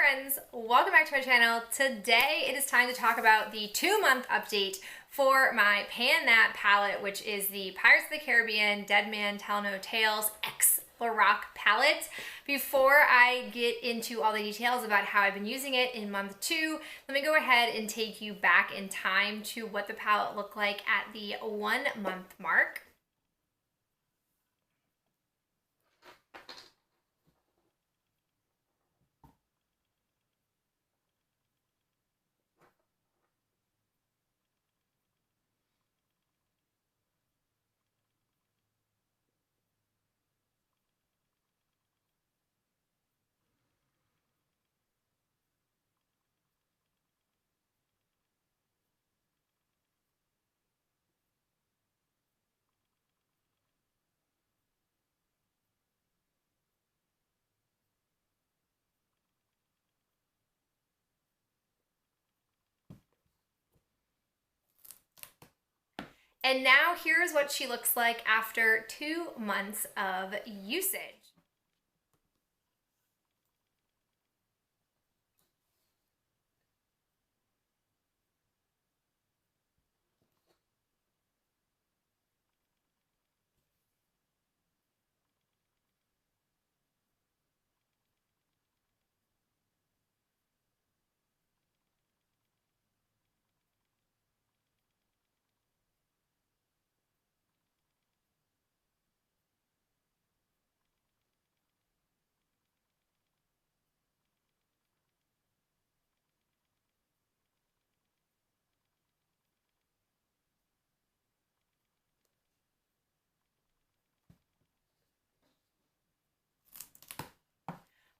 friends, welcome back to my channel. Today it is time to talk about the 2-month update for my Pan That palette, which is the Pirates of the Caribbean Dead Man Tell No Tales X Lorac palette. Before I get into all the details about how I've been using it in month 2, let me go ahead and take you back in time to what the palette looked like at the 1-month mark. And now here's what she looks like after 2 months of usage.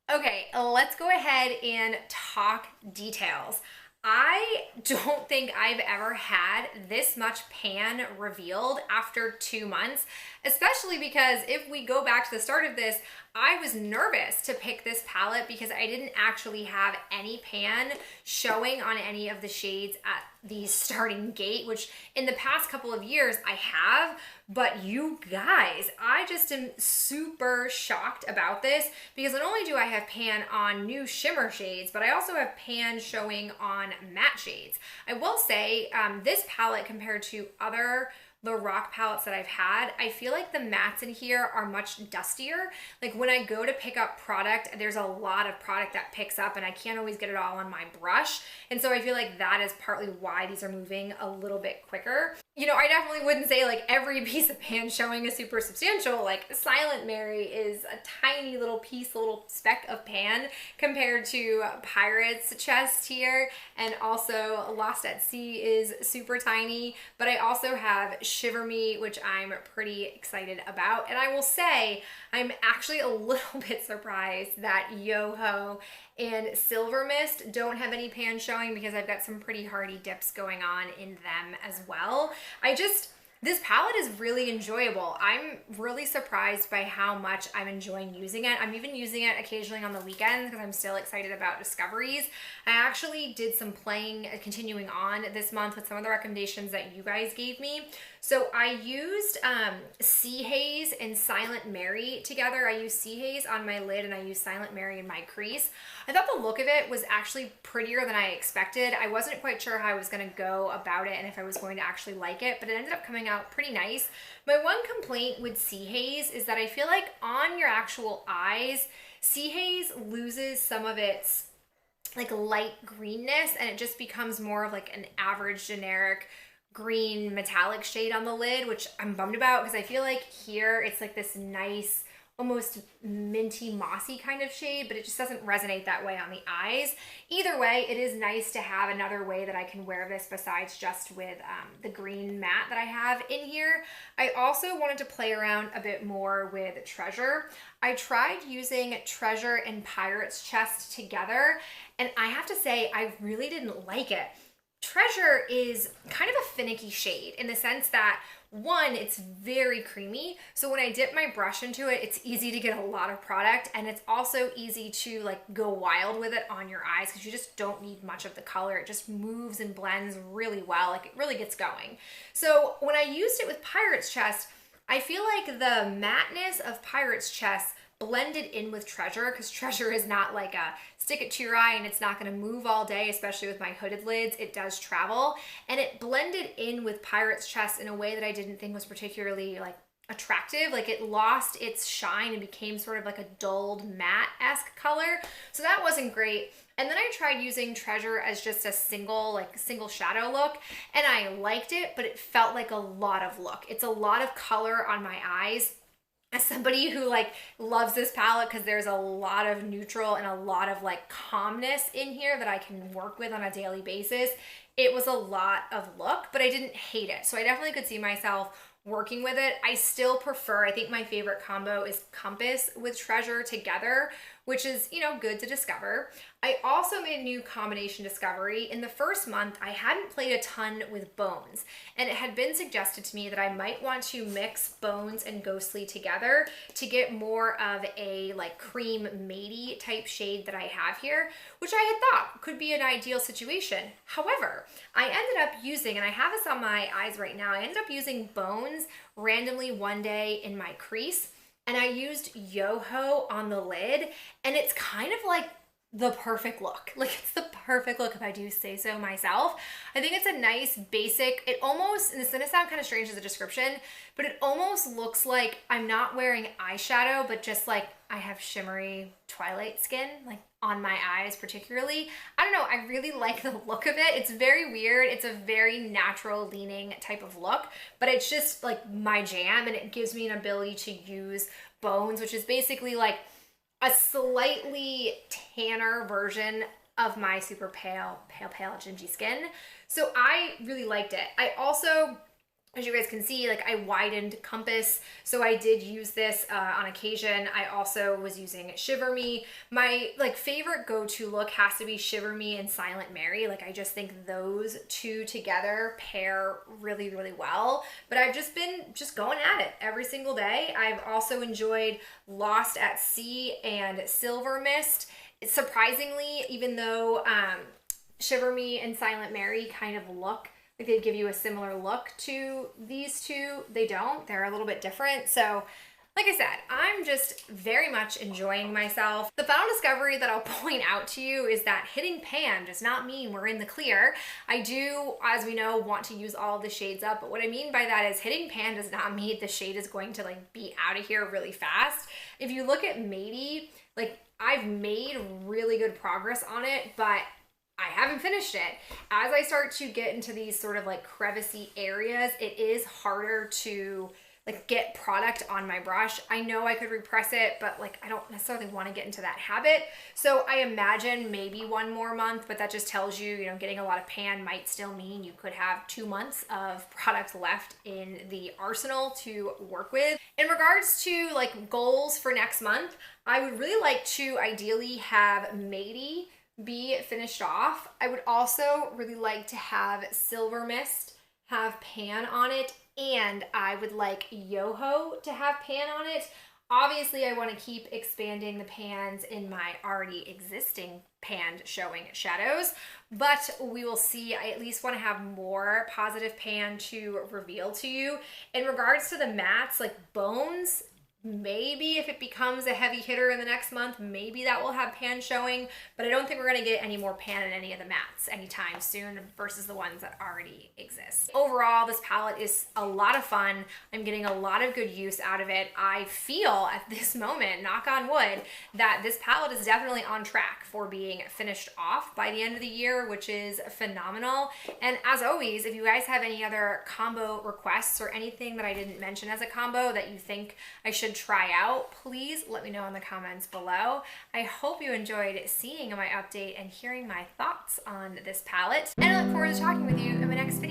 Okay, let's go ahead and talk details. I don't think I've ever had this much pan revealed after 2 months, especially because if we go back to the start of this, I was nervous to pick this palette because I didn't actually have any pan showing on any of the shades at the starting gate, which in the past couple of years I have, but you guys, I just am super shocked about this because not only do I have pan on new shimmer shades, but I also have pan showing on matte shades. I will say this palette compared to other Lorac palettes that I've had, I feel like the mattes in here are much dustier. Like when I go to pick up product, there's a lot of product that picks up and I can't always get it all on my brush. And so I feel like that is partly why these are moving a little bit quicker. You know, I definitely wouldn't say like every piece of pan showing is super substantial. Like Silent Mary is a tiny little piece, a little speck of pan compared to Pirate's chest here. And also Lost at Sea is super tiny. But I also have Shiver Me, which I'm pretty excited about. And I will say, I'm actually a little bit surprised that Yoho and Silver Mist don't have any pan showing because I've got some pretty hardy dips going on in them as well. This palette is really enjoyable. I'm really surprised by how much I'm enjoying using it. I'm even using it occasionally on the weekends because I'm still excited about discoveries. I actually did some playing, continuing on this month with some of the recommendations that you guys gave me. So I used Sea Haze and Silent Mary together. I used Sea Haze on my lid and I used Silent Mary in my crease. I thought the look of it was actually prettier than I expected. I wasn't quite sure how I was going to go about it and if I was going to actually like it, but it ended up coming out pretty nice. My one complaint with Sea Haze is that I feel like on your actual eyes, Sea Haze loses some of its like light greenness and it just becomes more of like an average generic green metallic shade on the lid, which I'm bummed about because I feel like here it's like this nice almost minty mossy kind of shade, but it just doesn't resonate that way on the eyes. Either way, it is nice to have another way that I can wear this besides just with the green matte that I have in here. I also wanted to play around a bit more with Treasure. I tried using Treasure and Pirate's Chest together, and I have to say I really didn't like it. Treasure is kind of a finicky shade in the sense that one, it's very creamy. So when I dip my brush into it, it's easy to get a lot of product and it's also easy to like go wild with it on your eyes because you just don't need much of the color. It just moves and blends really well. Like it really gets going. So when I used it with Pirate's Chest, I feel like the matteness of Pirate's Chest blended in with Treasure, because Treasure is not like a stick it to your eye and it's not going to move all day, especially with my hooded lids. It does travel, and it blended in with Pirate's Chest in a way that I didn't think was particularly like attractive. Like it lost its shine and became sort of like a dulled matte-esque color. So that wasn't great. And then I tried using Treasure as just a single shadow look, and I liked it, but it felt like a lot of look. It's a lot of color on my eyes. As somebody who like loves this palette because there's a lot of neutral and a lot of like calmness in here that I can work with on a daily basis, it was a lot of look, but I didn't hate it. So I definitely could see myself working with it. I still prefer, I think my favorite combo is Compass with Treasure together, which is, you know, good to discover. I also made a new combination discovery. In the first month, I hadn't played a ton with Bones, and it had been suggested to me that I might want to mix Bones and Ghostly together to get more of a like cream matey type shade that I have here, which I had thought could be an ideal situation. However, I ended up using, and I have this on my eyes right now, I ended up using Bones randomly one day in my crease, and I used Yoho on the lid, and it's kind of like the perfect look. Like it's the perfect look if I do say so myself. I think it's a nice basic, it almost, and it's gonna sound kind of strange as a description, but it almost looks like I'm not wearing eyeshadow, but just like I have shimmery twilight skin, like on my eyes particularly. I don't know, I really like the look of it. It's very weird. It's a very natural leaning type of look, but it's just like my jam, and it gives me an ability to use Bones, which is basically like a slightly tanner version of my super pale gingy skin. So I really liked it. I also, as you guys can see, like I widened Compass, so I did use this on occasion. I also was using Shiver Me. My like favorite go-to look has to be Shiver Me and Silent Mary. Like I just think those two together pair really, really well. But I've just been going at it every single day. I've also enjoyed Lost at Sea and Silver Mist. Surprisingly, even though Shiver Me and Silent Mary kind of look like they give you a similar look to these two, they don't. They're a little bit different. So like I said, I'm just very much enjoying myself. The final discovery that I'll point out to you is that hitting pan does not mean we're in the clear. I do, as we know, want to use all of the shades up, but what I mean by that is hitting pan does not mean the shade is going to like be out of here really fast. If you look at Matey, like I've made really good progress on it, but I haven't finished it. As I start to get into these sort of like crevicey areas, it is harder to like get product on my brush. I know I could repress it, but like I don't necessarily want to get into that habit. So I imagine maybe one more month, but that just tells you, you know, getting a lot of pan might still mean you could have 2 months of product left in the arsenal to work with. In regards to like goals for next month, I would really like to ideally have Matey be finished off. I would also really like to have Silver Mist have pan on it, and I would like Yoho to have pan on it. Obviously, I want to keep expanding the pans in my already existing pan showing shadows, but we will see. I at least want to have more positive pan to reveal to you. In regards to the mattes, like Bones, maybe if it becomes a heavy hitter in the next month, maybe that will have pan showing, but I don't think we're going to get any more pan in any of the mattes anytime soon versus the ones that already exist. Overall, this palette is a lot of fun. I'm getting a lot of good use out of it. I feel at this moment, knock on wood, that this palette is definitely on track for being finished off by the end of the year, which is phenomenal. And as always, if you guys have any other combo requests or anything that I didn't mention as a combo that you think I should try out, please let me know in the comments below. I hope you enjoyed seeing my update and hearing my thoughts on this palette, and I look forward to talking with you in my next video.